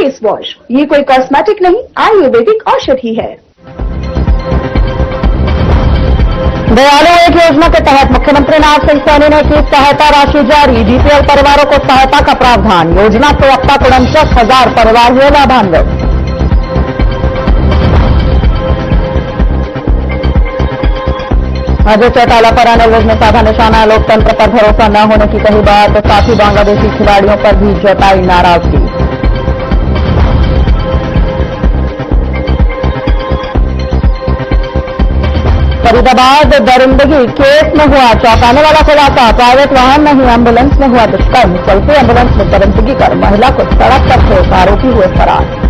Face wash, ये कोई cosmetic नहीं, आयुर्वेदिक औषधि है। दयालु एक योजना के तहत मुख्यमंत्री नाथ सिंह सैनी ने की सहायता राशि जारी, बीपीएल परिवारों को सहायता का प्रावधान। योजना से अब तक 49,000 परिवार हुए लाभान्वित। अजय चौटाला पर अनिल विज ने साधा निशाना, लोकतंत्र पर भरोसा न होने की कही बात, तो साथ ही बांग्लादेशी खिलाड़ियों पर भी जताई नाराजगी। फरीदाबाद दरिंदगी केस में हुआ चौंकाने वाला खुलासा, प्राइवेट वाहन में ही एम्बुलेंस में हुआ दुष्कर्म, चलती एम्बुलेंस में दरिंदगी कर महिला को सड़क पर फेंक आरोपी हुए फरार।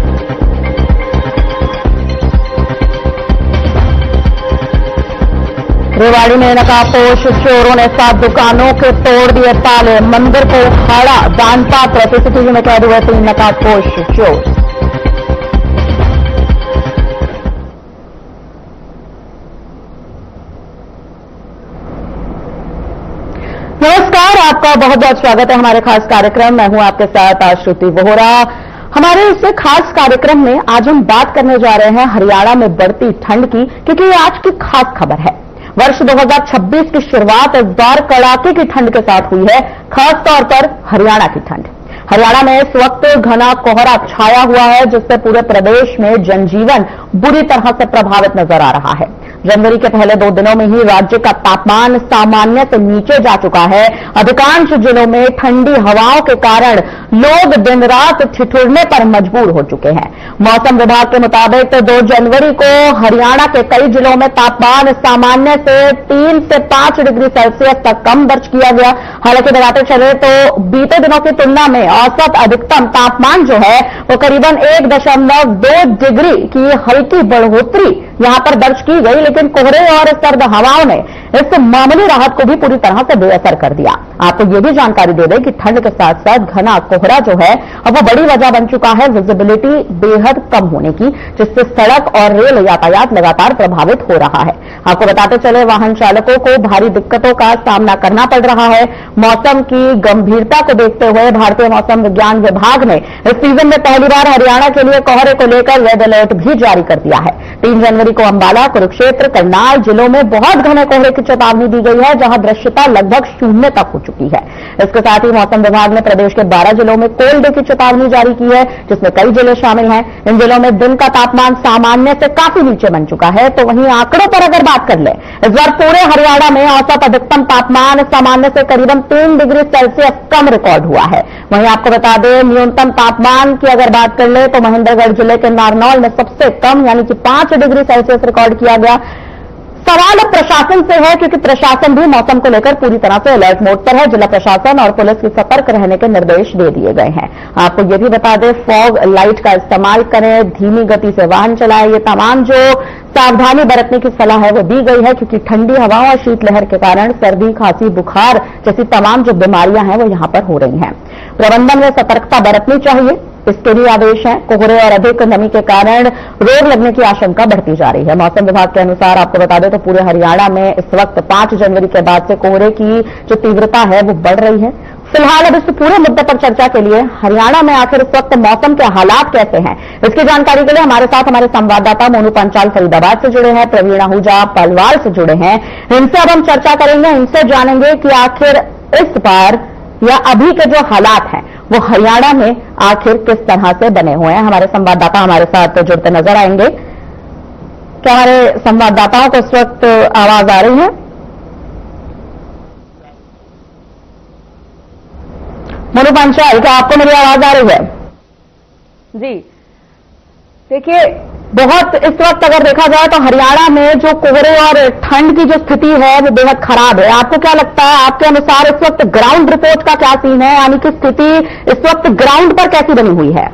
रेवाड़ी में नकाबपोश चोरों ने 7 दुकानों के तोड़ दिए ताले, मंदिर को उखाड़ा, दान पात्र, सीसीटीवी में कैद हुए 3 नकाबपोश चोर। नमस्कार, आपका बहुत बहुत स्वागत है हमारे खास कार्यक्रम। मैं हूं आपके साथ आश्रुति वोहरा। हमारे इस खास कार्यक्रम में आज हम बात करने जा रहे हैं हरियाणा में बढ़ती ठंड की, क्योंकि ये आज की खास खबर है। वर्ष 2026 की शुरुआत इस बार कड़ाके की ठंड के साथ हुई है, खास तौर पर हरियाणा की ठंड। हरियाणा में इस वक्त घना कोहरा छाया हुआ है, जिससे पूरे प्रदेश में जनजीवन बुरी तरह से प्रभावित नजर आ रहा है। जनवरी के पहले 2 दिनों में ही राज्य का तापमान सामान्य से नीचे जा चुका है। अधिकांश जिलों में ठंडी हवाओं के कारण लोग दिन रात ठिठुरने पर मजबूर हो चुके हैं। मौसम विभाग के मुताबिक 2 जनवरी को हरियाणा के कई जिलों में तापमान सामान्य से 3 से 5 डिग्री सेल्सियस तक कम दर्ज किया गया। हालांकि बताते चले तो बीते दिनों की तुलना में औसत अधिकतम तापमान जो है वो करीबन 1.2 डिग्री की हल्की बढ़ोतरी यहां पर दर्ज की गई, लेकिन कोहरे और सर्द हवाओं ने इस मामूली राहत को भी पूरी तरह से बेअसर कर दिया। आपको यह भी जानकारी दे दें कि ठंड के साथ साथ घना कोहरा जो है अब वो बड़ी वजह बन चुका है विजिबिलिटी बेहद कम होने की, जिससे सड़क और रेल यातायात लगातार प्रभावित हो रहा है। आपको बताते चले वाहन चालकों को भारी दिक्कतों का सामना करना पड़ रहा है। मौसम की गंभीरता को देखते हुए भारतीय मौसम विज्ञान विभाग ने इस सीजन में पहली बार हरियाणा के लिए कोहरे को लेकर रेड अलर्ट भी जारी कर दिया है। 3 जनवरी को अंबाला, कुरुक्षेत्र, करनाल जिलों में बहुत घने कोहरे की चेतावनी दी गई है, जहां दृश्यता लगभग 0 तक हो चुकी है। इसके साथ ही मौसम विभाग ने प्रदेश के 12 जिलों में कोल्ड डे की चेतावनी जारी की है, जिसमें कई जिले शामिल हैं। इन जिलों में दिन का तापमान सामान्य से काफी नीचे बन चुका है। तो वहीं आंकड़ों पर अगर बात कर ले, इस बार पूरे हरियाणा में औसत अधिकतम तापमान सामान्य से करीबन 3 डिग्री सेल्सियस कम रिकॉर्ड हुआ है। वहीं आपको बता दें, न्यूनतम तापमान की अगर बात कर ले तो महेंद्रगढ़ जिले के नारनौल में सबसे कम यानी कि 5 डिग्री सेल्सियस रिकॉर्ड किया गया। सवाल अब प्रशासन से है, क्योंकि प्रशासन भी मौसम को लेकर पूरी तरह से अलर्ट मोड पर है। जिला प्रशासन और पुलिस की सतर्क रहने के निर्देश दे दिए गए हैं। आपको यह भी बता दें, फॉग लाइट का इस्तेमाल करें, धीमी गति से वाहन चलाएं। ये तमाम जो सावधानी बरतने की सलाह है वो दी गई है, क्योंकि ठंडी हवाओं और शीतलहर के कारण सर्दी, खांसी, बुखार जैसी तमाम जो बीमारियां हैं वो यहां पर हो रही हैं। प्रबंधन में सतर्कता बरतनी चाहिए, इसके लिए आदेश हैं। कोहरे और अधिक नमी के कारण रोग लगने की आशंका बढ़ती जा रही है। मौसम विभाग के अनुसार आपको बता दें तो पूरे हरियाणा में इस वक्त 5 जनवरी के बाद से कोहरे की जो तीव्रता है वो बढ़ रही है। फिलहाल अब इस पूरे मुद्दे पर चर्चा के लिए हरियाणा में आखिर इस वक्त मौसम के हालात कैसे हैं, इसकी जानकारी के लिए हमारे साथ हमारे संवाददाता मोनू पंचाल फरीदाबाद से जुड़े हैं, प्रवीण आहूजा पलवाल से जुड़े हैं। इनसे अब हम चर्चा करेंगे, इनसे जानेंगे कि आखिर इस बार या अभी के जो हालात हैं वो हरियाणा में आखिर किस तरह से बने हुए हैं। हमारे संवाददाता हमारे साथ जुड़ते नजर आएंगे। क्या हमारे संवाददाताओं को इस वक्त आवाज आ रही है? मोनू पंचाल, क्या आपको मेरी आवाज आ रही है? जी देखिए, बहुत इस वक्त अगर देखा जाए तो हरियाणा में जो कोहरे और ठंड की जो स्थिति है वो बेहद खराब है। आपको क्या लगता है, आपके अनुसार इस वक्त ग्राउंड रिपोर्ट का क्या सीन है, यानी कि स्थिति इस वक्त ग्राउंड पर कैसी बनी हुई है?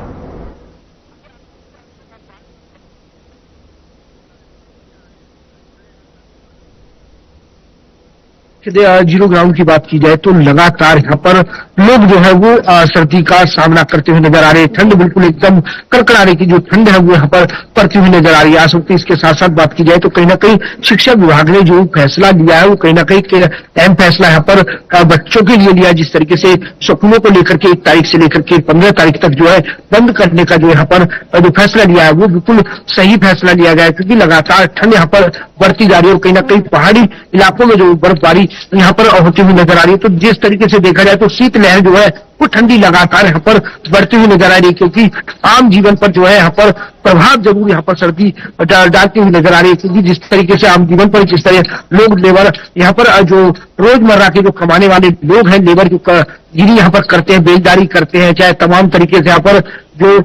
जीरो ग्राउंड की बात की जाए तो लगातार यहाँ पर लोग जो है वो सर्दी का सामना करते हुए नजर आ रहे हैं। ठंड बिल्कुल एकदम कड़कड़ाने की जो ठंड है वो यहाँ पर पड़ती हुई नजर आ रही है। आज वक्त इसके साथ साथ बात की जाए तो कहीं ना कहीं शिक्षा विभाग ने जो फैसला लिया है वो कहीं ना कहीं अहम फैसला यहाँ पर बच्चों के लिए लिया। जिस तरीके से स्कूलों को लेकर के 1 तारीख से लेकर के 15 तारीख तक जो है बंद करने का जो यहाँ पर जो फैसला लिया है वो बिल्कुल सही फैसला लिया गया है, क्योंकि लगातार ठंड यहाँ पर बढ़ती जा रही है और कहीं ना कहीं पहाड़ी इलाकों में जो बर्फबारी यहाँ पर होती हुई नजर आ रही है। तो जिस तरीके से देखा जाए तो शीतलहर जो है वो ठंडी लगातार यहाँ पर बढ़ती हुई नजर आ रही है, क्योंकि आम जीवन पर जो है यहाँ पर प्रभाव जरूर यहाँ पर सर्दी डालती हुई नजर आ रही है। क्योंकि जिस तरीके से आम जीवन पर जिस तरह लोग लेबर यहाँ पर जो रोजमर्रा के जो कमाने वाले लोग हैं, लेबर जो गिरी यहाँ पर करते हैं, बेलदारी करते हैं, चाहे तमाम तरीके से यहाँ पर जो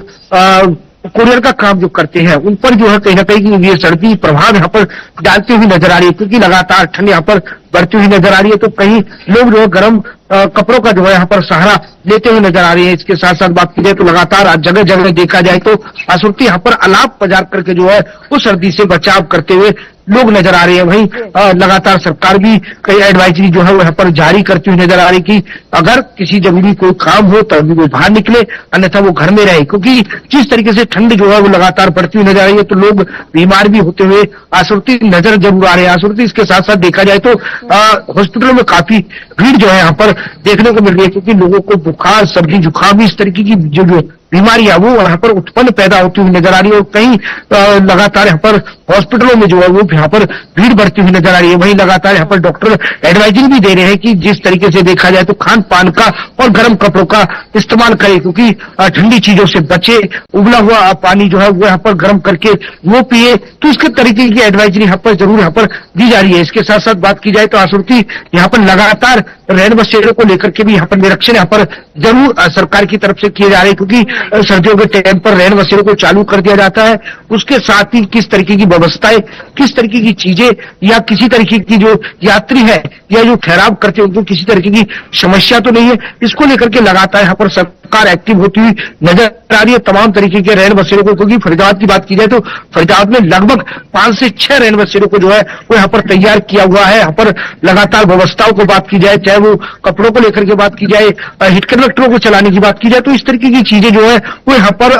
कुरियर का काम जो करते हैं उन पर जो है कहीं ना कहीं ये सर्दी प्रभाव यहाँ पर डालती हुई नजर आ रही है, क्योंकि लगातार ठंड यहाँ पर बढ़ती हुई नजर आ रही है। तो कहीं लोग जो है गर्म कपड़ों का जो है यहाँ पर सहारा लेते हुए नजर आ रही है। इसके साथ साथ बात की जाए तो लगातार जगह जगह देखा जाए तो आसूर्ती यहाँ पर अलाप बाजार करके जो है वो सर्दी से बचाव करते हुए लोग नजर आ रहे हैं। वहीं लगातार सरकार भी कई एडवाइजरी जो है वो यहाँ पर जारी करती हुई नजर आ रही कि अगर किसी जरूरी कोई काम हो तभी वो बाहर निकले, अन्यथा वो घर में रहे, क्योंकि जिस तरीके से ठंड जो है वो लगातार बढ़ती हुई नजर आ रही है तो लोग बीमार भी होते हुए आसूर्ती नजर जरूर आ रहे हैं। आसूर्ती इसके साथ साथ देखा जाए तो हॉस्पिटलों में काफी भीड़ जो है यहाँ पर देखने को मिल रही है, क्योंकि लोगों को बुखार, सर्दी, जुकाम इस तरीके की जो बीमारियां वो यहाँ पर उत्पन्न पैदा होती हुई नजर आ रही है। और कहीं लगातार यहाँ पर हॉस्पिटलों में जो है वो यहाँ पर भीड़ बढ़ती हुई नजर आ रही है। वहीं लगातार यहाँ पर डॉक्टर एडवाइजरी भी दे रहे हैं कि जिस तरीके से देखा जाए तो खान पान का और गर्म कपड़ों का इस्तेमाल करें, क्योंकि ठंडी चीजों से बचे, उबला हुआ पानी जो है वो यहाँ पर गर्म करके वो पिए। तो इसके तरीके की एडवाइजरी यहाँ पर जरूर यहाँ पर दी जा रही है। इसके साथ साथ बात की जाए तो आसूर्ती यहाँ पर लगातार रैन बसेरों को लेकर के भी यहाँ पर निरीक्षण यहाँ पर जरूर सरकार की तरफ से किए जा रहे हैं, क्योंकि सर्दियों के टाइम पर रैन बसेरों को चालू कर दिया जाता है। उसके साथ ही किस तरीके की व्यवस्थाएं, किस तरीके की चीजें या किसी तरीके की जो यात्री है या जो ठहराव करते हैं उनको किसी तरीके की समस्या तो नहीं है, इसको लेकर के लगातार यहाँ पर सरकार एक्टिव होती हुई नजर आ रही है तमाम तरीके के रैन बसेरों को। क्योंकि फरीदाबाद की बात की जाए तो फरीदाबाद में लगभग 5 से 6 रैन बसेरों को जो है वो यहाँ पर तैयार किया हुआ है। यहाँ पर लगातार व्यवस्थाओं को बात की जाए, चाहे वो कपड़ों को लेकर के बात की जाए, हिट कंडक्टरों को चलाने की बात की जाए, तो इस तरीके की चीजें जो है वो यहाँ पर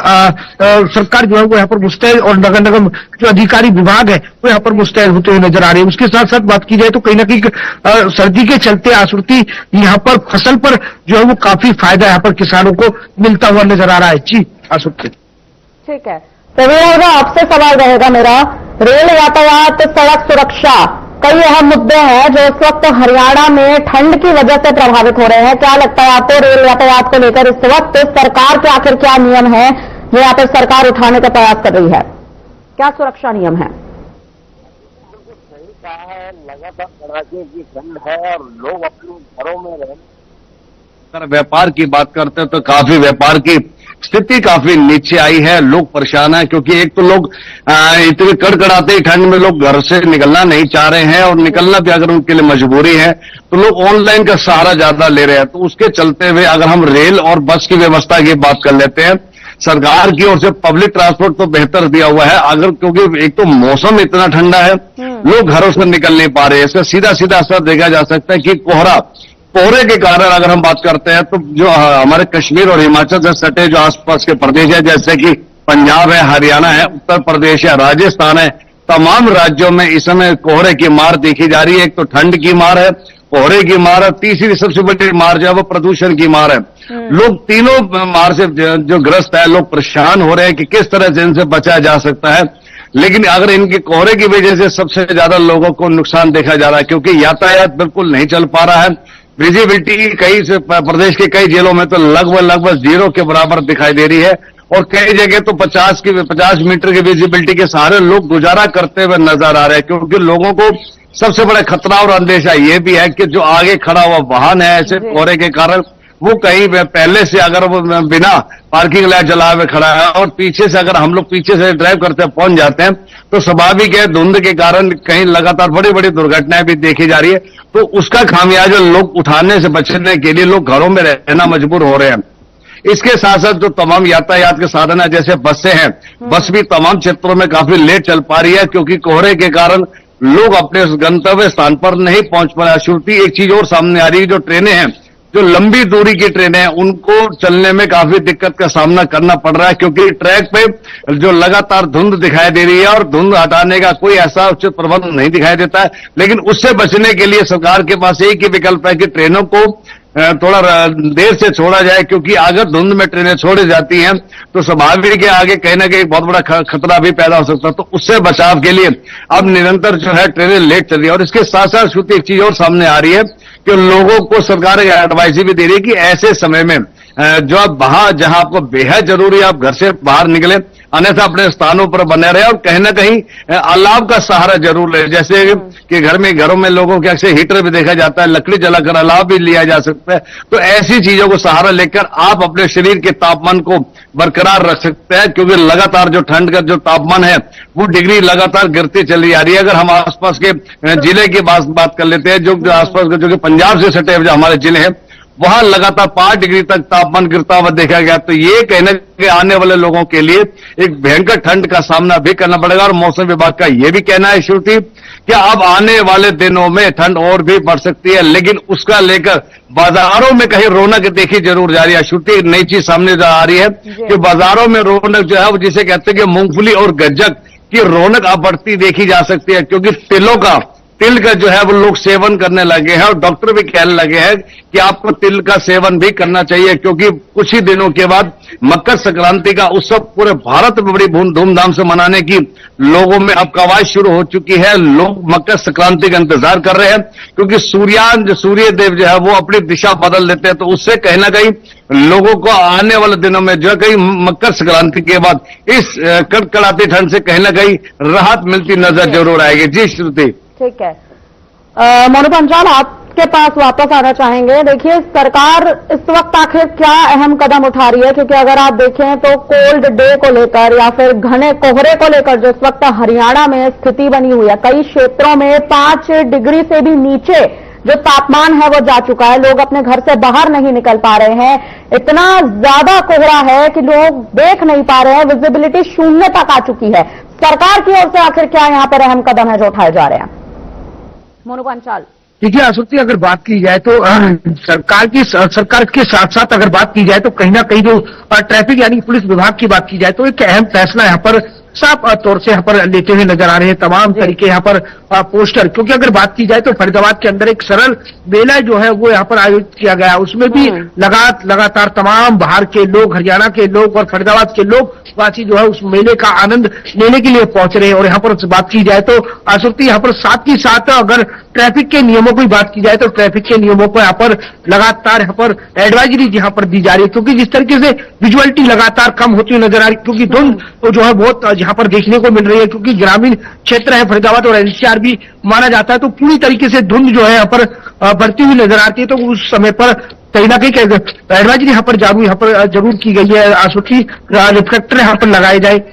सरकार जो है वो यहाँ पर मुस्तैद और नगर निगम जो अधिकारी विभाग है वो यहाँ पर मुस्तैद होते हुए नजर आ रहे हैं। उसके साथ साथ बात की जाए तो कहीं ना कहीं सर्दी के चलते आसूर्ती यहाँ पर फसल पर जो है वो काफी फायदा यहाँ पर किसानों को मिलता हुआ नजर आ रहा है। जी आसूर्ती, ठीक है। तो आपसे सवाल रहेगा मेरा, रेल यातायात, सड़क सुरक्षा, कई अहम मुद्दे हैं जो इस वक्त हरियाणा में ठंड की वजह से प्रभावित हो रहे हैं। क्या लगता है आपको रेल यातायात को लेकर इस वक्त सरकार के आखिर क्या नियम है जो यहाँ पर सरकार उठाने का प्रयास कर रही है? क्या सुरक्षा नियम है? लगातार कड़ाके की ठंड है और लोग अपने घरों में रह, अगर व्यापार की बात करते हैं तो काफी व्यापार की स्थिति काफी नीचे आई है। लोग परेशान हैं, क्योंकि एक तो लोग इतनी कड़कड़ाते ठंड में लोग घर से निकलना नहीं चाह रहे हैं, और निकलना भी अगर उनके लिए मजबूरी है तो लोग ऑनलाइन का सहारा ज्यादा ले रहे हैं। तो उसके चलते हुए अगर हम रेल और बस की व्यवस्था की बात कर लेते हैं, सरकार की ओर से पब्लिक ट्रांसपोर्ट तो बेहतर दिया हुआ है, अगर क्योंकि एक तो मौसम इतना ठंडा है, लोग घरों से निकल नहीं पा रहे हैं। इसका सीधा सीधा असर देखा जा सकता है कि कोहरे के कारण अगर हम बात करते हैं तो जो हमारे कश्मीर और हिमाचल से सटे जो आसपास के प्रदेश है, जैसे कि पंजाब है, हरियाणा है, उत्तर प्रदेश है, राजस्थान है, तमाम राज्यों में इस समय कोहरे की मार देखी जा रही है। एक तो ठंड की मार है, कोहरे की मार है, तीसरी सबसे बड़ी मार जो है वो प्रदूषण की मार है। लोग तीनों मार से जो ग्रस्त है, लोग परेशान हो रहे हैं कि किस तरह से इनसे बचा जा सकता है। लेकिन अगर इनके कोहरे की वजह से सबसे ज्यादा लोगों को नुकसान देखा जा रहा है, क्योंकि यातायात बिल्कुल नहीं चल पा रहा है। विजिबिलिटी कई से प्रदेश के कई जिलों में तो लगभग 0 के बराबर दिखाई दे रही है, और कई जगह तो 50 मीटर की विजिबिलिटी के सहारे लोग गुजारा करते हुए नजर आ रहे हैं। क्योंकि लोगों को सबसे बड़ा खतरा और अंदेशा ये भी है कि जो आगे खड़ा हुआ वाहन है ऐसे कोहरे के कारण, वो कहीं पहले से अगर वो बिना पार्किंग लाइट जलाए हुए खड़ा है और पीछे से अगर हम लोग पीछे से ड्राइव करते पहुंच जाते हैं तो स्वाभाविक है धुंध के कारण कहीं लगातार बड़ी बड़ी दुर्घटनाएं भी देखी जा रही है। तो उसका खामियाजा लोग उठाने से बचने के लिए लोग घरों में रहना मजबूर हो रहे हैं। इसके साथ साथ जो तमाम यातायात के साधन है, जैसे बसें हैं, बस भी तमाम क्षेत्रों में काफी लेट चल पा रही है, क्योंकि कोहरे के कारण लोग अपने उस गंतव्य स्थान पर नहीं पहुंच पा रहे। श्रुति, एक चीज और सामने आ रही है, जो ट्रेनें हैं, जो लंबी दूरी की ट्रेनें हैं, उनको चलने में काफी दिक्कत का सामना करना पड़ रहा है, क्योंकि ट्रैक पे जो लगातार धुंध दिखाई दे रही है और धुंध हटाने का कोई ऐसा उचित प्रबंध नहीं दिखाई देता है। लेकिन उससे बचने के लिए सरकार के पास एक ही विकल्प है कि ट्रेनों को थोड़ा देर से छोड़ा जाए, क्योंकि अगर धुंध में ट्रेनें छोड़ी जाती हैं तो स्वाभाविक है आगे कहीं ना कहीं बहुत बड़ा खतरा भी पैदा हो सकता है। तो उससे बचाव के लिए अब निरंतर जो है ट्रेनें लेट चल रही है। और इसके साथ साथ श्रुति, एक चीज और सामने आ रही है कि लोगों को सरकार एडवाइजरी भी दे रही है कि ऐसे समय में जो आप बाहर, जहां आपको बेहद जरूरी है, आप घर से बाहर निकले, अन्यथा अपने स्थानों पर बने रहे और कहीं ना कहीं अलाव का सहारा जरूर ले। जैसे कि घरों में लोगों के अक्सर हीटर भी देखा जाता है, लकड़ी जलाकर अलाव भी लिया जा सकता है। तो ऐसी चीजों को सहारा लेकर आप अपने शरीर के तापमान को बरकरार रख सकते हैं, क्योंकि लगातार जो ठंड का जो तापमान है वो डिग्री लगातार गिरती चली आ रही है। अगर हम आसपास के जिले की बात कर लेते हैं, जो आसपास के, जो कि पंजाब से सटे हुए जो हमारे जिले हैं, वहां लगातार 5 डिग्री तक तापमान गिरता हुआ देखा गया। तो ये कहने के आने वाले लोगों के लिए एक भयंकर ठंड का सामना भी करना पड़ेगा। और मौसम विभाग का यह भी कहना है श्रुति, कि अब आने वाले दिनों में ठंड और भी बढ़ सकती है, लेकिन उसका लेकर बाजारों में कहीं रौनक देखी जरूर जा रही है। श्रुति, एक नई चीज सामने आ रही है कि बाजारों में रौनक जो है वो जिसे कहते हैं कि मूंगफली और गज्जक की रौनक अब बढ़ती देखी जा सकती है, क्योंकि तिल का जो है वो लोग सेवन करने लगे हैं। और डॉक्टर भी कहने लगे हैं कि आपको तिल का सेवन भी करना चाहिए, क्योंकि कुछ ही दिनों के बाद मकर संक्रांति का उत्सव पूरे भारत में बड़ी धूमधाम से मनाने की लोगों में अब कवायद शुरू हो चुकी है। लोग मकर संक्रांति का इंतजार कर रहे हैं, क्योंकि सूर्य देव जो है वो अपनी दिशा बदल देते हैं। तो उससे कहीं ना कहीं लोगों को आने वाले दिनों में जो है कहीं मकर संक्रांति के बाद इस कड़कड़ाती ठंड से कहीं ना कहीं राहत मिलती नजर जरूर आएगी। जी श्रुति। ठीक है, मोनू पंचाल, आपके पास वापस आना चाहेंगे। देखिए, सरकार इस वक्त आखिर क्या अहम कदम उठा रही है, क्योंकि अगर आप देखें तो कोल्ड डे को लेकर या फिर घने कोहरे को लेकर जो इस वक्त हरियाणा में स्थिति बनी हुई है, कई क्षेत्रों में 5 डिग्री से भी नीचे जो तापमान है वो जा चुका है। लोग अपने घर से बाहर नहीं निकल पा रहे हैं, इतना ज्यादा कोहरा है कि लोग देख नहीं पा रहे हैं, विजिबिलिटी 0 तक आ चुकी है। सरकार की ओर से आखिर क्या यहां पर अहम कदम है जो उठाए जा रहे हैं? मोनू पंचाल। देखिए आशुति, अगर बात की जाए तो सरकार के साथ साथ अगर बात की जाए तो कहीं ना कहीं जो ट्रैफिक यानी पुलिस विभाग की बात की जाए तो एक अहम फैसला यहाँ पर साफ तौर से यहाँ पर लेते हुए नजर आ रहे हैं तमाम तरीके यहाँ पर पोस्टर। क्योंकि अगर बात की जाए तो फरीदाबाद के अंदर एक सरल मेला जो है वो यहाँ पर आयोजित किया गया, उसमें भी लगातार तमाम बाहर के लोग, हरियाणा के लोग और फरीदाबाद के लोग वासी जो है उस मेले का आनंद लेने के लिए पहुंच रहे हैं। और यहाँ पर बात की जाए तो आशुति, यहाँ पर साथ ही साथ अगर ट्रैफिक के नियमों की बात की जाए तो ट्रैफिक के नियमों को यहाँ पर लगातार यहाँ पर एडवाइजरी यहाँ पर दी जा रही है, क्योंकि जिस तरीके से विजुअलिटी लगातार कम होती हुई नजर आ रही है, क्योंकि धुंध तो जो है बहुत यहाँ पर देखने को मिल रही है, क्योंकि ग्रामीण क्षेत्र है फरीदाबाद और एनसीआर भी माना जाता है, तो पूरी तरीके से धुंध जो है यहाँ पर बढ़ती हुई नजर आती है। तो उस समय पर कहीं ना कहीं एडवाइजरी यहाँ पर जरूर की गई है आशुति, रिफ्लेक्टर यहाँ पर लगाए जाए।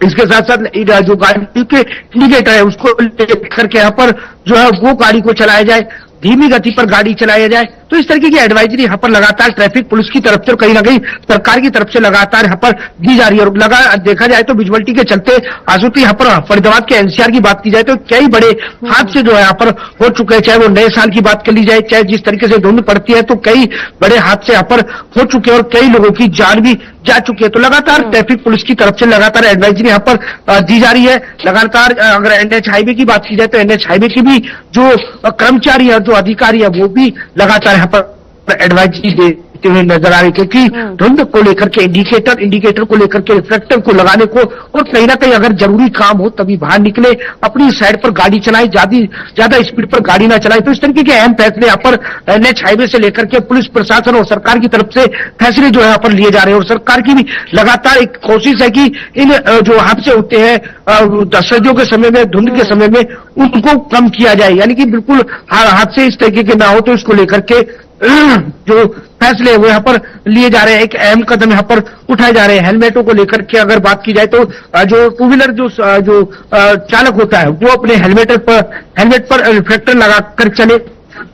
इसके साथ साथ जो गाड़ी के इंडिकेटर है उसको लेकर के यहाँ पर जो है वो गाड़ी को चलाया जाए, धीमी गति पर गाड़ी चलाया जाए। तो इस तरीके की एडवाइजरी यहाँ पर लगातार ट्रैफिक पुलिस की तरफ से और कहीं ना कहीं सरकार की तरफ से लगातार यहाँ पर दी जा रही है। और देखा जाए तो विजुअलिटी के चलते आशुति, यहाँ पर फरीदाबाद के एनसीआर की बात की जाए तो कई बड़े हादसे जो है यहाँ पर हो चुके हैं, चाहे वो नए साल की बात कर ली जाए, चाहे जिस तरीके से धुंध पड़ती है तो कई बड़े हादसे यहाँ पर हो चुके हैं और कई लोगों की जान भी जा चुकी है। तो लगातार ट्रैफिक पुलिस की तरफ से लगातार एडवाइजरी यहाँ पर दी जा रही है। लगातार अगर एनएच हाईवे की बात की जाए तो एनएच हाईवे की भी जो कर्मचारी है, जो अधिकारी है, वो भी लगातार यहाँ पर एडवाइजरी देते हुए नजर आ रही है, क्योंकि धुंध को लेकर के इंडिकेटर को लेकर के रिफ्लेक्टर को लगाने को, और कहीं ना कहीं अगर जरूरी काम हो तभी बाहर निकले, अपनी साइड पर गाड़ी चलाए, ज्यादा स्पीड पर गाड़ी ना चलाए। तो इस तरीके के अहम फैसले यहाँ पर एनएच हाईवे से लेकर के पुलिस प्रशासन और सरकार की तरफ से फैसले जो है यहाँ पर लिए जा रहे हैं। और सरकार की भी लगातार एक कोशिश है कि इन जो हादसे होते हैं सर्दियों के समय में, धुंध के समय में, उनको कम किया जाए, यानी कि बिल्कुल हादसे इस तरीके के ना हो। तो इसको लेकर के जो फैसले वो यहाँ पर लिए जा रहे हैं, एक अहम कदम यहाँ पर उठाए जा रहे हैं। हेलमेटों को लेकर के अगर बात की जाए तो जो टू व्हीलर जो चालक होता है वो अपने हेलमेट पर रिफ्लेक्टर लगाकर चले,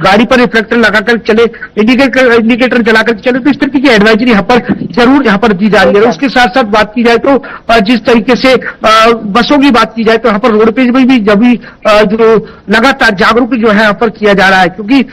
गाड़ी पर रिफ्लेक्टर लगाकर चले, इंडिकेटर जलाकर चले, तो इस तरीके की एडवाइजरी यहाँ पर जरूर यहाँ पर दी जा रही है। उसके साथ साथ बात की जाए तो जिस तरीके से बसों की बात की जाए तो यहाँ पर रोडवेज में भी जो लगातार जागरूक जो है यहाँ पर किया जा रहा है, क्योंकि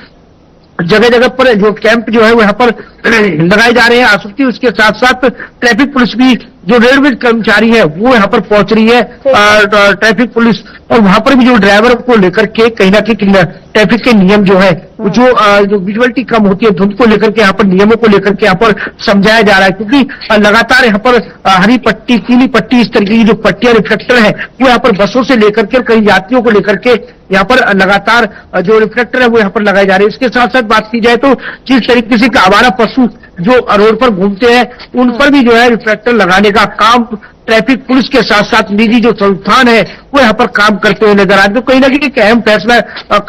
जगह जगह पर जो कैंप जो है वो यहाँ पर लगाए जा रहे हैं आसक्ति। उसके साथ साथ ट्रैफिक पुलिस भी, जो रेलवे कर्मचारी है वो यहाँ पर पहुंच रही है, ट्रैफिक पुलिस, और वहां पर भी जो ड्राइवर को लेकर के कहीं ना कहीं ट्रैफिक के नियम जो है जो विजुअलिटी कम होती है, धुंध को लेकर के यहाँ पर नियमों को लेकर के यहाँ पर समझाया जा रहा है, क्योंकि लगातार यहाँ पर हरी पट्टी, पीली पट्टी, इस तरीके की जो पट्टियां रिफ्लेक्टर है वो यहाँ पर बसों से लेकर के कई यात्रियों को लेकर के यहाँ पर लगातार जो रिफ्लेक्टर है वो यहाँ पर लगाए जा रहे हैं। इसके साथ साथ बात की जाए तो जिस तरीके से आवारा पशु जो रोड पर घूमते हैं उन पर भी जो है रिफ्लेक्टर लगाने का काम ट्रैफिक पुलिस के साथ साथ निजी जो संस्थान है वो यहाँ पर काम करते हुए नजर आ रहे हैं। तो कहीं ना कहीं एक अहम फैसला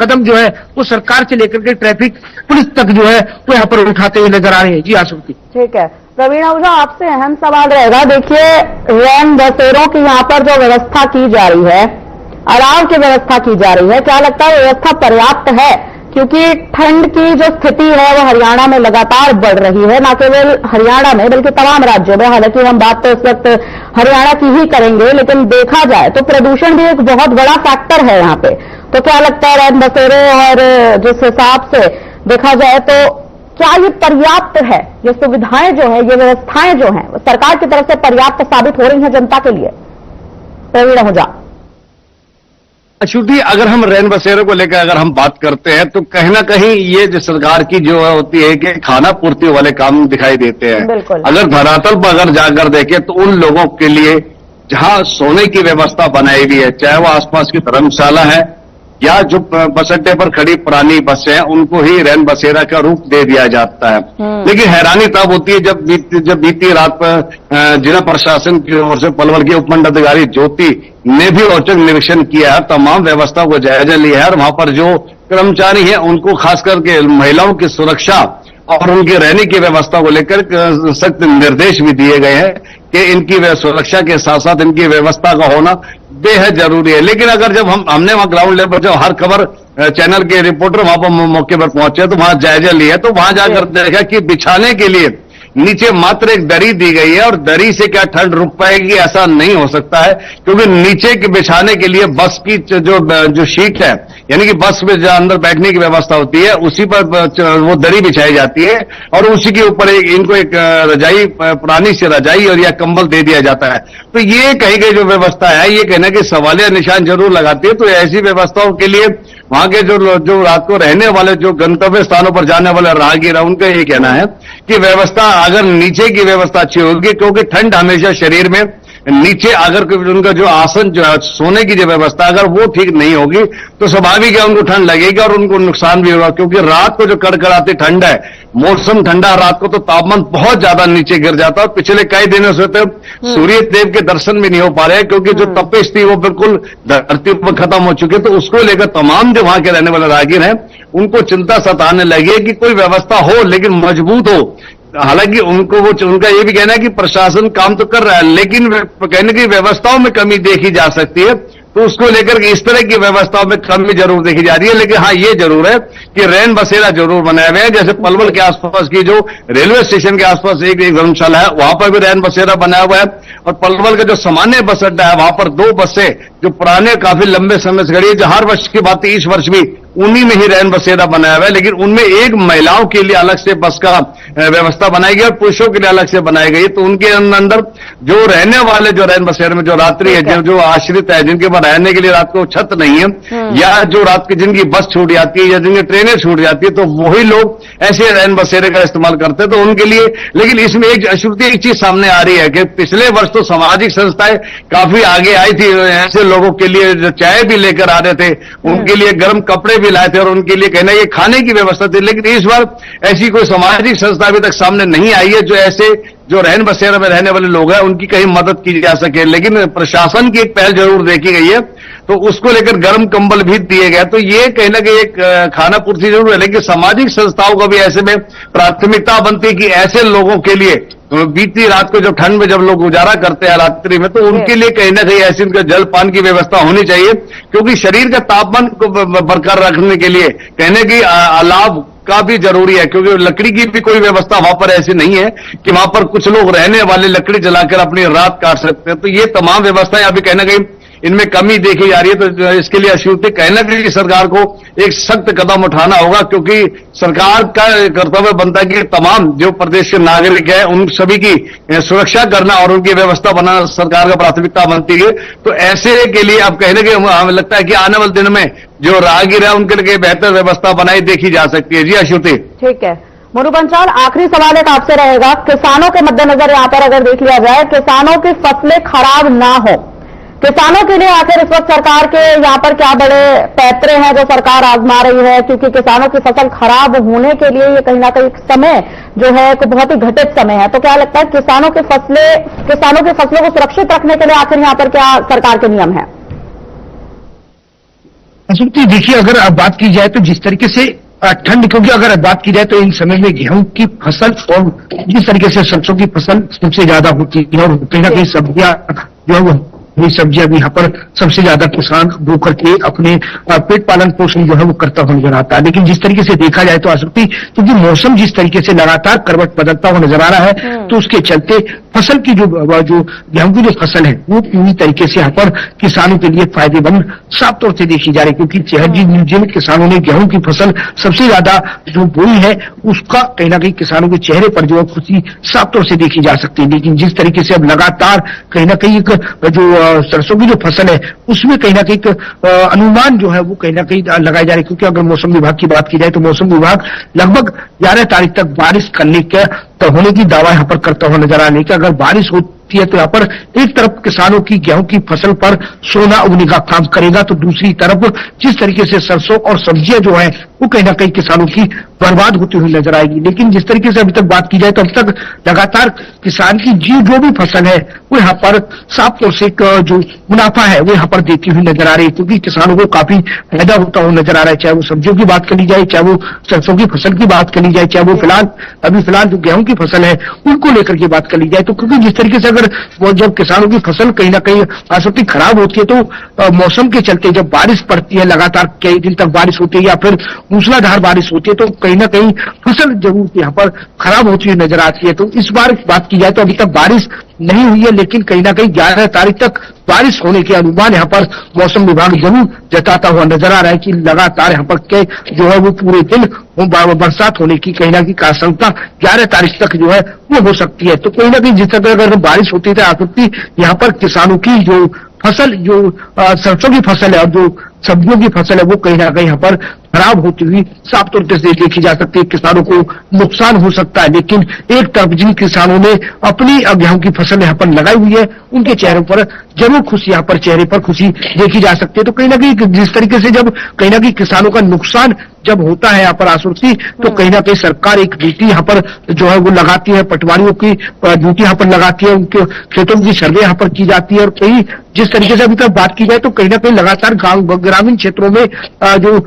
कदम जो है वो सरकार से लेकर के ट्रैफिक पुलिस तक जो है वो यहाँ पर उठाते हुए नजर आ रहे हैं। जी आसुकी। ठीक है, प्रवीण आहूजा, आपसे अहम सवाल रहेगा। देखिए, रैन बसेरों की यहाँ पर जो व्यवस्था की जा रही है, अलाव की व्यवस्था की जा रही है, क्या लगता है व्यवस्था पर्याप्त है? क्योंकि ठंड की जो स्थिति है वो हरियाणा में लगातार बढ़ रही है, न केवल हरियाणा में बल्कि तमाम राज्यों में। हालांकि हम बात तो इस वक्त हरियाणा की ही करेंगे, लेकिन देखा जाए तो प्रदूषण भी एक बहुत बड़ा फैक्टर है यहाँ पे। तो क्या लगता है रैन बसेरों और जिस हिसाब से देखा जाए तो क्या ये पर्याप्त है? ये सुविधाएं जो है, ये व्यवस्थाएं जो हैं, सरकार की तरफ से पर्याप्त साबित हो रही हैं जनता के लिए? प्रवीण आहूजा। श्रुति, अगर हम रैन बसेरों को लेकर अगर हम बात करते हैं तो कहीं ना कहीं ये जो सरकार की जो होती है कि खाना पूर्ति वाले काम दिखाई देते हैं। अगर धरातल पर अगर जाकर देखें तो उन लोगों के लिए जहां सोने की व्यवस्था बनाई हुई है, चाहे वो आसपास की धर्मशाला है या जो बस अड्डे पर खड़ी पुरानी बसें हैं, उनको ही रैन बसेरा का रूप दे दिया जाता है। लेकिन हैरानी तब होती है जब बीती रात पर जिला प्रशासन की ओर से पलवल के उपमंडलाधिकारी ज्योति ने भी औचक निरीक्षण किया है, तमाम व्यवस्था को जायजा लिया है और वहां पर जो कर्मचारी हैं उनको खास करके महिलाओं की सुरक्षा और उनके रहने की व्यवस्था को लेकर सख्त निर्देश भी दिए गए हैं कि इनकी सुरक्षा के साथ साथ इनकी व्यवस्था का होना बेहद जरूरी है। लेकिन अगर जब हमने वहां ग्राउंड लेवल पर जो हर खबर चैनल के रिपोर्टर वहां पर मौके पर पहुंचे तो वहां जायजा लिया, तो वहां जाकर देखा कि बिछाने के लिए नीचे मात्र एक दरी दी गई है और दरी से क्या ठंड रुक पाएगी, ऐसा नहीं हो सकता है, क्योंकि नीचे के बिछाने के लिए बस की जो शीट है, यानी कि बस में जो अंदर बैठने की व्यवस्था होती है उसी पर वो दरी बिछाई जाती है और उसी के ऊपर इनको एक रजाई, पुरानी सी रजाई और या कंबल दे दिया जाता है। तो ये कहीं कहीं जो व्यवस्था है ये कहना कि सवालिया निशान जरूर लगाती है। तो ऐसी व्यवस्थाओं के लिए वहां के जो रात को रहने वाले जो गंतव्य स्थानों पर जाने वाले राहगीर, उनका ये कहना है कि व्यवस्था अगर नीचे की व्यवस्था अच्छी होगी, क्योंकि ठंड हमेशा शरीर में नीचे अगर उनका जो आसन जो है सोने की जो व्यवस्था अगर वो ठीक नहीं होगी तो स्वाभाविक है उनको ठंड लगेगी और उनको नुकसान भी होगा, क्योंकि रात को जो कड़कड़ाती ठंड है, मौसम ठंडा, रात को तो तापमान बहुत ज्यादा नीचे गिर जाता है। पिछले कई दिनों से तो सूर्य देव के दर्शन भी नहीं हो पा रहे हैं, क्योंकि जो तपिश थी वो बिल्कुल धरती पर खत्म हो चुकी है। तो उसको लेकर तमाम जो वहां के रहने वाले राहगीर हैं उनको चिंता सताने लगी है कि कोई व्यवस्था हो लेकिन मजबूत हो। हालांकि उनका ये भी कहना है कि प्रशासन काम तो कर रहा है, लेकिन कहने की व्यवस्थाओं में कमी देखी जा सकती है। तो उसको लेकर इस तरह की व्यवस्थाओं में कमी जरूर देखी जा रही है। लेकिन हाँ, ये जरूर है कि रैन बसेरा जरूर बनाए हुए हैं। जैसे पलवल के आसपास की जो रेलवे स्टेशन के आसपास एक धर्मशाला है, वहां पर भी रैन बसेरा बनाया हुआ है। और पलवल का जो सामान्य बस अड्डा है, वहां पर 2 बसें जो पुराने काफी लंबे समय से खड़ी है, जो हर वर्ष की बात इस वर्ष भी उन्हीं में ही रैन बसेरा बनाया हुआ है। लेकिन उनमें एक महिलाओं के लिए अलग से बस का व्यवस्था बनाई गई और पुरुषों के लिए अलग से बनाई गई। तो उनके अंदर जो रहने वाले जो रैन बसेरे में जो रात्रि है, जो आश्रित है, जिनके पास रहने के लिए रात को छत नहीं है, या जो रात की जिनकी बस छूट जाती है या जिनकी ट्रेनें छूट जाती है, तो वही लोग ऐसे रैन बसेरे का इस्तेमाल करते हैं। तो उनके लिए, लेकिन इसमें एक चीज सामने आ रही है कि पिछले वर्ष तो सामाजिक संस्थाएं काफी आगे आई थी, ऐसे लोगों के लिए जो चाय भी लेकर आ रहे थे, उनके लिए गर्म कपड़े भी लाए थे और उनके लिए कहना ये खाने की व्यवस्था थी। लेकिन इस बार ऐसी कोई सामाजिक संस्था अभी तक सामने नहीं आई है जो ऐसे जो रैन बसेरा में रहने वाले लोग हैं उनकी कहीं मदद की जा सके। लेकिन प्रशासन की एक पहल जरूर देखी गई है, तो उसको लेकर गर्म कंबल भी दिए गए। तो ये कहीं ना कहीं एक खाना पूर्ति जरूर है, लेकिन सामाजिक संस्थाओं को भी ऐसे में प्राथमिकता बनती है कि ऐसे लोगों के लिए बीती रात को जब ठंड में जब लोग गुजारा करते हैं रात्रि में, तो उनके लिए कहीं ना कहीं ऐसी उनका जलपान की व्यवस्था होनी चाहिए, क्योंकि शरीर का तापमान को बरकरार रखने के लिए कहने की अलाव का भी जरूरी है, क्योंकि लकड़ी की भी कोई व्यवस्था वहां पर ऐसी नहीं है कि वहां पर कुछ लोग रहने वाले लकड़ी जलाकर अपनी रात काट सकते हैं। तो ये तमाम व्यवस्थाएं अभी कहीं ना कहीं इनमें कमी देखी जा रही है। तो इसके लिए अश्यूति कहना कि सरकार को एक सख्त कदम उठाना होगा, क्योंकि सरकार का कर्तव्य बनता है कि तमाम जो प्रदेश के नागरिक है उन सभी की सुरक्षा करना और उनकी व्यवस्था बनाना सरकार का प्राथमिकता बनती है। तो ऐसे के लिए अब कहने के हमें लगता है कि आने वाले दिन में जो राहगीर है उनके लिए बेहतर व्यवस्था बनाई देखी जा सकती है। जी अश्यूति। ठीक है मोनू पंचाल, आखिरी सवाल एक आपसे रहेगा, किसानों के मद्देनजर यहाँ पर अगर देख लिया जाए, किसानों की फसलें खराब ना हो, किसानों के लिए आखिर इस वक्त सरकार के यहाँ पर क्या बड़े पैतरे हैं जो सरकार आजमा रही है? क्योंकि किसानों की फसल खराब होने के लिए ये कहीं ना कहीं समय जो है एक बहुत ही घटित समय है। तो क्या लगता है किसानों की फसलों को सुरक्षित रखने के लिए आखिर यहाँ पर क्या सरकार के नियम है? अश्यूति देखिए, अगर अब बात की जाए तो जिस तरीके से ठंड, क्योंकि अगर बात की जाए तो इन समय में गेहूं की फसल और जिस तरीके से सरसों की फसल सबसे ज्यादा होती है, और कहीं ना कहीं सब्जियां जो है ये सब्जियां भी यहाँ पर सबसे ज्यादा किसान बो करके अपने पेट पालन पोषण जो है वो करता हुआ नजर आता है। लेकिन जिस तरीके से देखा जाए तो आसक्ति, क्योंकि मौसम जिस तरीके से लगातार करवट बदलता हुआ नजर आ रहा है, तो उसके चलते फसल की जो गेहूं की जो फसल है वो पूरी तरीके से यहाँ पर किसानों के लिए फायदेमंद साफ तौर से देखी जा रही है, क्योंकि जिन किसानों ने गेहूं की फसल सबसे ज्यादा जो बोई है उसका कहीं ना कहीं किसानों के चेहरे पर जो खुशी साफ तौर से देखी जा सकती है। लेकिन जिस तरीके से अब लगातार कहीं ना कहीं जो सरसों की जो फसल है उसमें कहीं ना कहीं अनुमान जो है वो कहीं ना कहीं लगाए जा रहे हैं, क्योंकि अगर मौसम विभाग की बात की जाए तो मौसम विभाग लगभग 11 तारीख तक बारिश करने के होने की दावा यहाँ पर करता हुआ नजर आ रहा है कि अगर बारिश होती है तो यहाँ पर एक तरफ किसानों की गेहूं की फसल पर सोना उगने का काम करेगा, तो दूसरी तरफ जिस तरीके से सरसों और सब्जियां जो है वो कहीं ना कहीं किसानों की बर्बाद होती हुई नजर आएगी। लेकिन जिस तरीके से अभी तक बात की जाए तो अब तक लगातार किसान की जो भी फसल है वो यहाँ पर साफ तौर से जो मुनाफा है वो यहाँ पर देती हुई नजर आ रही है, क्योंकि किसानों को काफी फायदा होता हुआ नजर आ रहा है, चाहे वो सब्जियों की बात करी जाए, चाहे वो सरसों की फसल की बात करी जाए, चाहे वो फिलहाल जो गेहूं की फसल है उनको लेकर के बात करी जाए। तो क्योंकि जिस तरीके से अगर वो जब किसानों की फसल कहीं ना कहीं आसक्ति खराब होती है तो मौसम के चलते जब बारिश पड़ती है, लगातार कई दिन तक बारिश होती है या फिर मूसलाधार बारिश होती है, तो कहीं ना कहीं फसल जरूर यहाँ पर खराब होती हुई नजर आती है। तो इस बार बात की जाए तो अभी तक बारिश नहीं हुई है, लेकिन कहीं ना कहीं 11 तारीख तक बारिश होने के अनुमान यहाँ पर मौसम विभाग जरूर जताता हुआ नजर आ रहा है कि लगातार यहाँ पर के जो है वो पूरे दिन बरसात होने की कहीं ना कहीं आशंका 11 तारीख तक जो है वो हो सकती है। तो कहीं ना कहीं जिस तरह अगर बारिश होती है आकृति यहाँ पर किसानों की जो फसल जो सरसों की फसल है और जो सब्जियों की फसल है वो कहीं ना कहीं यहाँ पर खराब होती हुई साफ तौर से देखी जा सकती है। किसानों को नुकसान हो सकता है, लेकिन एक तरफ जिन किसानों ने अपनी गेहूं की फसल यहाँ पर लगाई हुई है उनके चेहरों पर जरूर खुशी यहाँ पर चेहरे पर खुशी देखी जा सकती है। तो कहीं ना कहीं जिस तरीके से जब कहीं ना कहीं किसानों का नुकसान जब होता है यहाँ पर आसुर्ती, तो कहीं ना कहीं सरकार एक ड्यूटी यहाँ पर जो है वो लगाती है, पटवारियों की ड्यूटी यहाँ पर लगाती है, उनके खेतों की सर्वे यहाँ पर की जाती है। और कहीं जिस तरीके से अभी तक बात की जाए तो कहीं ना कहीं लगातार ग्रामीण क्षेत्रों में जो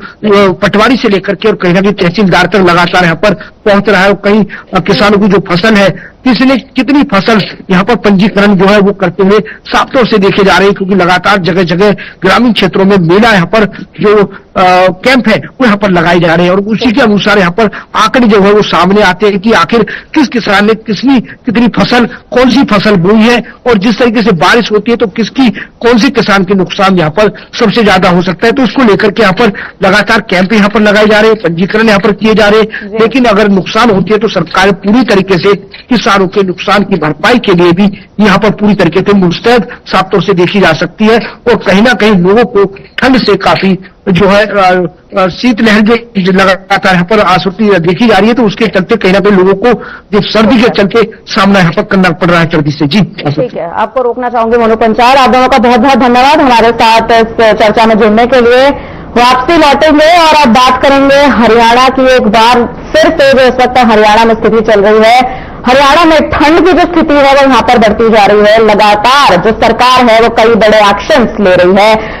पटवारी से लेकर के और कहीं ना कहीं तहसीलदार तक लगातार यहाँ पर पहुंच रहा है। और कहीं किसानों की जो फसल है किसने कितनी फसल यहाँ पर पंजीकरण जो है वो करते हुए साफ तौर से देखे जा रहे हैं, क्योंकि लगातार जगह जगह ग्रामीण क्षेत्रों में मेला यहाँ पर जो कैंप है वो यहाँ पर लगाए जा रहे हैं और उसी के अनुसार यहाँ पर आंकड़े जो है वो सामने आते हैं कि आखिर किस किसान ने कितनी फसल कौन सी फसल बोई है और जिस तरीके से बारिश होती है तो किसकी कौन सी किसान के नुकसान यहाँ पर सबसे ज्यादा हो सकता है। तो इसको लेकर के यहाँ पर लगातार कैंप यहाँ पर लगाए जा रहे हैं, पंजीकरण यहाँ पर किए जा रहे हैं। लेकिन अगर नुकसान होती है तो सरकार पूरी तरीके से किसानों के नुकसान की भरपाई के लिए भी यहाँ पर पूरी तरीके से मुस्तैद साफ तौर से देखी जा सकती है। और कहीं ना कहीं लोगों को ठंड से काफी जो है शीतलहर जो लगातार यहाँ पर आसुर्ती देखी जा रही है, तो उसके चलते कहीं ना कहीं लोगों को जो सर्दी के चलते सामना यहाँ पर करना पड़ रहा है सर्दी से। जी ठीक है, आपको रोकना चाहूंगी मोनू पंचाल, आप दोनों का बहुत बहुत धन्यवाद हमारे साथ इस चर्चा में जुड़ने के लिए। वापसी लौटेंगे और अब बात करेंगे हरियाणा की। एक बार फिर से जो इस वक्त हरियाणा में स्थिति चल रही है, हरियाणा में ठंड की जो स्थिति है वो यहाँ पर बढ़ती जा रही है। लगातार जो सरकार है वो कई बड़े एक्शंस ले रही है।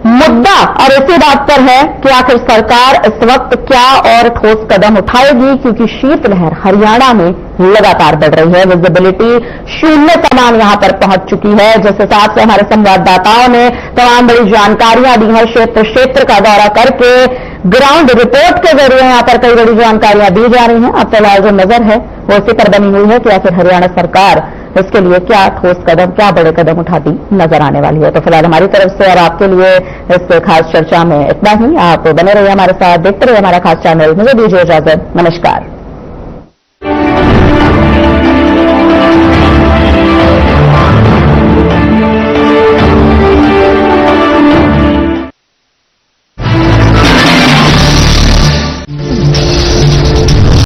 मुद्दा और इसी बात पर है कि आखिर सरकार इस वक्त क्या और ठोस कदम उठाएगी, क्योंकि शीतलहर हरियाणा में लगातार बढ़ रही है। विजिबिलिटी शून्य समान यहां पर पहुंच चुकी है। जिस हिसाब से हमारे संवाददाताओं ने तमाम बड़ी जानकारियां दी हैं, क्षेत्र क्षेत्र का दौरा करके ग्राउंड रिपोर्ट के जरिए यहां पर कई बड़ी जानकारियां दी जा रही हैं। अब फिलहाल जो नजर है वो इसी पर बनी हुई है कि आखिर हरियाणा सरकार इसके लिए क्या ठोस कदम, क्या बड़े कदम उठाती नजर आने वाली है। तो फिलहाल हमारी तरफ से और आपके लिए इस खास चर्चा में इतना ही। आप बने रहिए हमारे साथ, देखते रहिए हमारा खास चैनल। मुझे दीजिए इजाजत, नमस्कार।